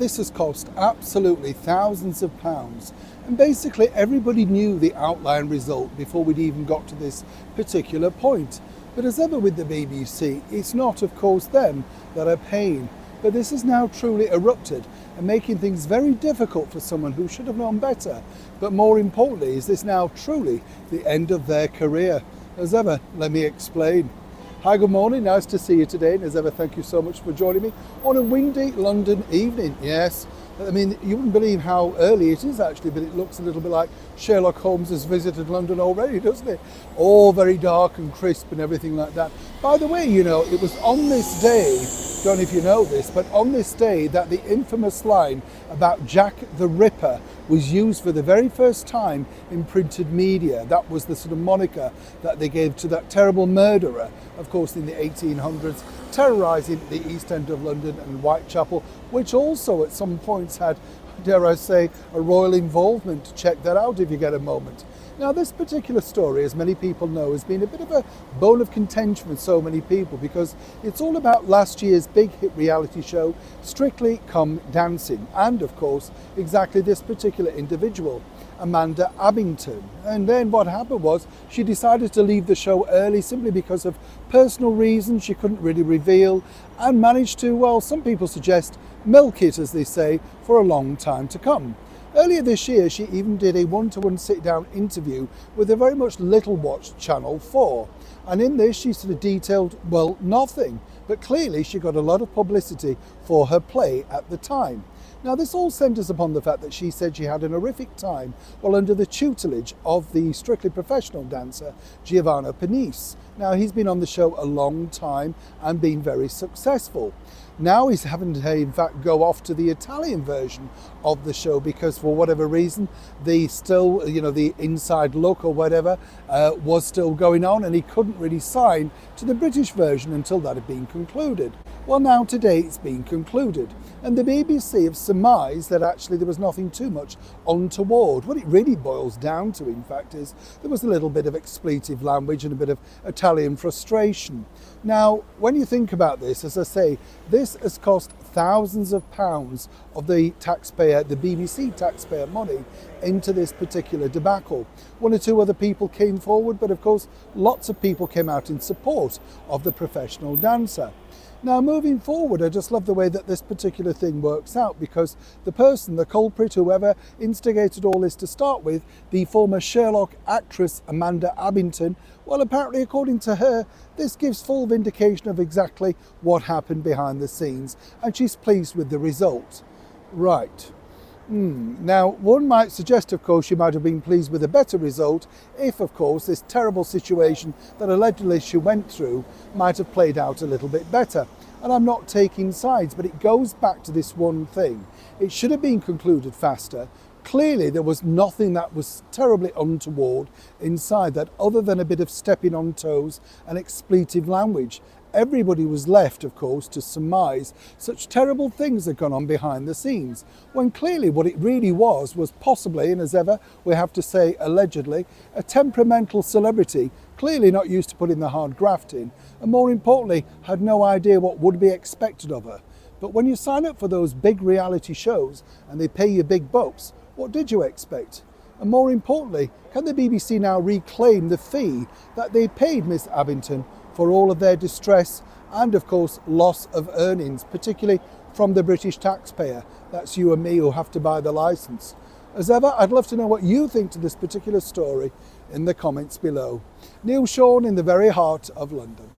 this has cost absolutely thousands of pounds. And basically everybody knew the outline result before we'd even got to this particular point. But as ever with the BBC, it's not, of course, them that are paying. But this has now truly erupted and making things very difficult for someone who should have known better. But more importantly, is this now truly the end of their career? As ever, let me explain. Hi, good morning, nice to see you today, and as ever, thank you so much for joining me on a windy London evening. Yes, I mean, you wouldn't believe how early it is actually, but it looks a little bit like Sherlock Holmes has visited London already, doesn't it? All very dark and crisp and everything like that. By the way, you know, it was on this day, don't know if you know this, but on this day that the infamous line about Jack the Ripper was used for the very first time in printed media. That was the sort of moniker that they gave to that terrible murderer, of course, in the 1800s, terrorising the East End of London and Whitechapel, which also at some points had, dare I say, a royal involvement. Check that out if you get a moment. Now, this particular story, as many people know, has been a bit of a bone of contention with so many people because it's all about last year's big hit reality show, Strictly Come Dancing, and of course, exactly this particular individual, Amanda Abbington. And then what happened was she decided to leave the show early simply because of personal reasons she couldn't really reveal, and managed to, well, some people suggest, milk it, as they say, for a long time to come. Earlier this year, she even did a one-to-one sit-down interview with a very much little-watched Channel 4. And in this, she sort of detailed, well, nothing. But clearly, she got a lot of publicity for her play at the time. Now, this all centres upon the fact that she said she had an horrific time while under the tutelage of the strictly professional dancer, Giovanni Panisse. Now, he's been on the show a long time and been very successful. Now he's having to, in fact, go off to the Italian version of the show because for whatever reason, the inside look or whatever was still going on, and he couldn't really sign to the British version until that had been concluded. Well, now today it's been concluded, and the BBC have surmised that actually there was nothing too much untoward. What it really boils down to, in fact, is there was a little bit of expletive language and a bit of Italian frustration. Now, when you think about this, as I say, this has cost thousands of pounds of the taxpayer, the BBC taxpayer money into this particular debacle. One or two other people came forward, but of course, lots of people came out in support of the professional dancer. Now, moving forward, I just love the way that this particular thing works out because the person, the culprit, whoever instigated all this to start with, the former Sherlock actress Amanda Abbington, well, apparently, according to her, this gives full vindication of exactly what happened behind the scenes, and she's pleased with the result. Right. Now, one might suggest, of course, she might have been pleased with a better result if, of course, this terrible situation that allegedly she went through might have played out a little bit better. And I'm not taking sides, but it goes back to this one thing. It should have been concluded faster. Clearly, there was nothing that was terribly untoward inside that other than a bit of stepping on toes and expletive language. Everybody was left, of course, to surmise such terrible things had gone on behind the scenes, when clearly what it really was possibly, and as ever, we have to say allegedly, a temperamental celebrity, clearly not used to putting the hard graft in, and more importantly, had no idea what would be expected of her. But when you sign up for those big reality shows and they pay you big bucks, what did you expect? And more importantly, can the BBC now reclaim the fee that they paid Miss Abbington for all of their distress and, of course, loss of earnings, particularly from the British taxpayer? That's you and me who have to buy the licence. As ever, I'd love to know what you think to this particular story in the comments below. Neil Sean in the very heart of London.